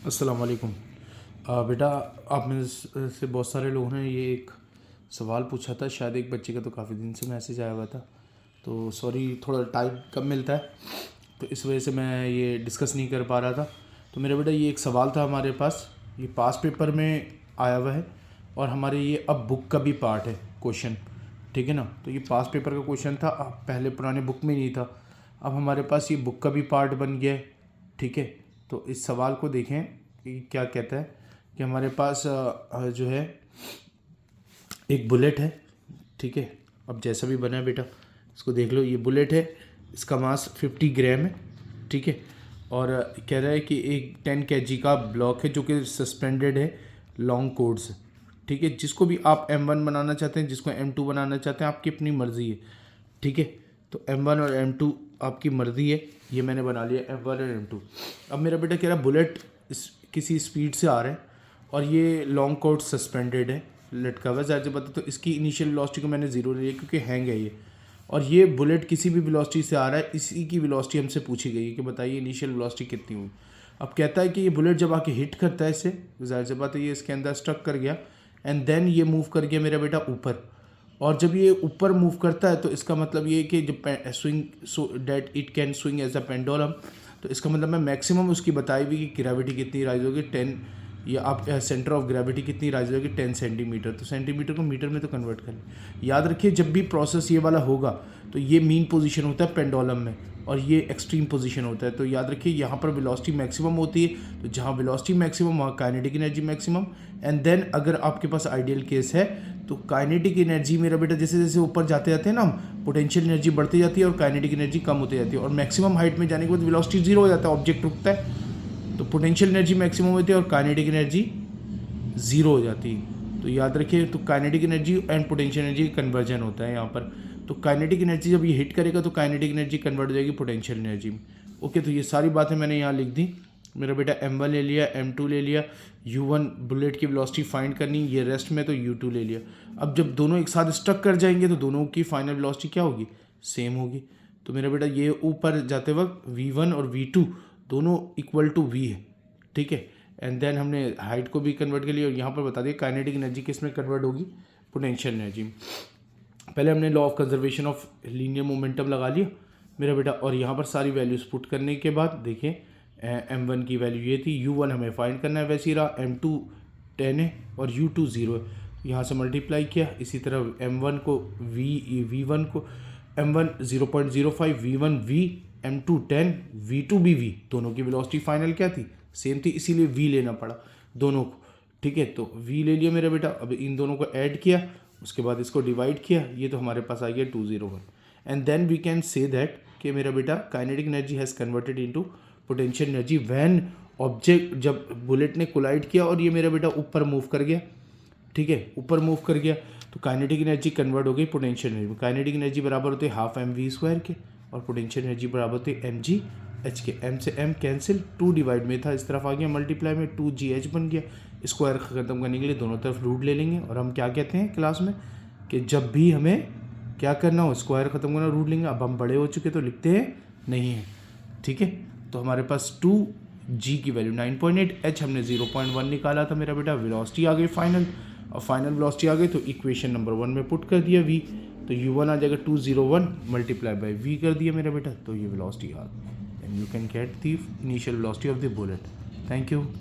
अस्सलाम वालेकुम। बेटा, आप में से बहुत सारे लोगों ने ये एक सवाल पूछा था। शायद एक बच्चे का तो काफ़ी दिन से मैसेज आया हुआ था, तो सॉरी, थोड़ा टाइम कम मिलता है तो इस वजह से मैं ये डिस्कस नहीं कर पा रहा था। तो मेरा बेटा, ये एक सवाल था हमारे पास, ये पास पेपर में आया हुआ है और हमारे ये अब बुक का भी पार्ट है क्वेश्चन, ठीक है ना। तो ये पास पेपर का क्वेश्चन था, पहले पुराने बुक में नहीं था, अब हमारे पास ये बुक का भी पार्ट बन गया है, ठीक है। तो इस सवाल को देखें कि क्या कहता है कि हमारे पास जो है एक बुलेट है, ठीक है। अब जैसा भी बना है बेटा, इसको देख लो। ये बुलेट है, इसका मास 50 ग्राम है, ठीक है। और कह रहा है कि एक 10 kg का ब्लॉक है जो कि सस्पेंडेड है लॉन्ग कोड से, ठीक है। जिसको भी आप M1 बनाना चाहते हैं, जिसको M2 बनाना चाहते हैं, आपकी अपनी मर्ज़ी है, ठीक है। तो M1 और M2 आपकी मर्ज़ी है। ये मैंने बना लिया M1 और M2। अब मेरा बेटा कह रहा है बुलेट किसी स्पीड से आ रहा है और ये लॉन्ग कोड सस्पेंडेड है, लटका हुआ है। ज़ाहिर सी बात है, तो इसकी इनिशियल वेलोसिटी को मैंने ज़ीरो ले लिया क्योंकि हैंग है ये। और ये बुलेट किसी भी वेलोसिटी से आ रहा है, इसी की वेलोसिटी हमसे पूछी गई है कि बताइए इनिशियल वेलोसिटी कितनी हुई। अब कहता है कि ये बुलेट जब आके हिट करता है इससे, ज़ाहिर सी बात है ये इसके अंदर स्ट्रक कर गया एंड देन ये मूव कर गया मेरा बेटा ऊपर। और जब ये ऊपर मूव करता है तो इसका मतलब ये है कि जब swing so that it can swing as a pendulum. तो इसका मतलब मैं मैक्सिमम उसकी बताई हुई कि ग्रेविटी कितनी राइज होगी 10, या आप सेंटर ऑफ ग्रेविटी कितनी राइज होगी 10 सेंटीमीटर। तो सेंटीमीटर को मीटर में तो कन्वर्ट कर लें। याद रखिए, जब भी प्रोसेस ये वाला होगा तो ये मीन पोजीशन होता है पेंडुलम में और ये एक्सट्रीम पोजीशन होता है। तो याद रखिए, यहाँ पर वेलोसिटी मैक्सिमम होती है, तो जहाँ वेलोसिटी मैक्सिमम वहाँ kinetic energy maximum. And then अगर आपके पास आइडियल केस है तो काइनेटिक एनर्जी मेरा बेटा जैसे जैसे ऊपर जाते जाते हैं ना हम, पोटेंशियल एनर्जी बढ़ती जाती है और काइनेटिक एनर्जी कम होती जाती है। और मैक्सिमम हाइट में जाने के बाद वेलोसिटी जीरो हो जाता है, ऑब्जेक्ट रुकता है, तो पोटेंशियल एनर्जी मैक्सिमम होती है और काइनेटिक एनर्जी ज़ीरो हो जाती है। तो याद रखिए, तो kinetic energy and potential energy conversion होता है यहाँ पर। तो काइनेटिक एनर्जी जब ये हिट करेगा तो काइनेटिक एनर्जी कन्वर्ट हो जाएगी पोटेंशियल एनर्जी में। ओके, तो ये सारी बातें मैंने यहाँ लिख दी। मेरा बेटा M1 ले लिया, M2 ले लिया, U1 बुलेट की वेलोसिटी फाइंड करनी, ये रेस्ट में तो U2 ले लिया। अब जब दोनों एक साथ स्ट्रक कर जाएंगे तो दोनों की फाइनल वेलोसिटी क्या होगी, सेम होगी। तो मेरा बेटा ये ऊपर जाते वक्त V1 और V2 दोनों इक्वल टू V है, ठीक है। एंड देन हमने हाइट को भी कन्वर्ट कर लिया और यहाँ पर बता दिया काइनेटिक एनर्जी किस में कन्वर्ट होगी, पोटेंशियल एनर्जी में। पहले हमने law of conservation of linear momentum लगा लिया मेरा बेटा, और यहाँ पर सारी वैल्यूज पुट करने के बाद देखिए M1 की वैल्यू ये थी, U1 हमें फाइंड करना है वैसे ही रहा, M2 10 है और U2 0 है। यहाँ से मल्टीप्लाई किया, इसी तरह M1 को V1 को M1 0.05, V1 V, M2 10, V2 भी V, दोनों की वेलोसिटी फाइनल क्या थी, सेम थी, इसीलिए V लेना पड़ा दोनों को, ठीक है। तो V ले लिया मेरा बेटा। अब इन दोनों को ऐड किया, उसके बाद इसको डिवाइड किया, ये तो हमारे पास आ गया 201। And then we can say that कि मेरा बेटा kinetic energy has converted into potential energy when object, जब बुलेट ने कोलाइड किया और ये मेरा बेटा ऊपर मूव कर गया, ठीक है, ऊपर मूव कर गया, तो काइनेटिक एनर्जी कन्वर्ट हो गई पोटेंशियल एनर्जी में। काइनेटिक एनर्जी बराबर होती है हाफ mv² के और पोटेंशियल एनर्जी बराबर होती है mgh के। m से m कैंसिल, 2 डिवाइड में था, इस तरफ आ गया मल्टीप्लाई में, 2gh बन गया। स्क्वायर ख़त्म करने के लिए दोनों तरफ रूट ले लेंगे। और हम क्या कहते हैं क्लास में कि जब भी हमें क्या करना हो, स्क्वायर ख़त्म करना, रूट लेंगे। अब हम बड़े हो चुके तो लिखते हैं नहीं है, ठीक है। तो हमारे पास 2g की वैल्यू 9.8, h हमने 0.1 निकाला था मेरा बेटा। वेलोसिटी आ गई फाइनल, और फाइनल वेलोसिटी आ गई तो इक्वेशन नंबर 1 में पुट कर दिया v, तो U1 आ जाएगा 201 मल्टीप्लाई बाई v कर दिया मेरा बेटा, तो ये वेलोसिटी आ गई। And you can get the initial velocity of the bullet. Thank you.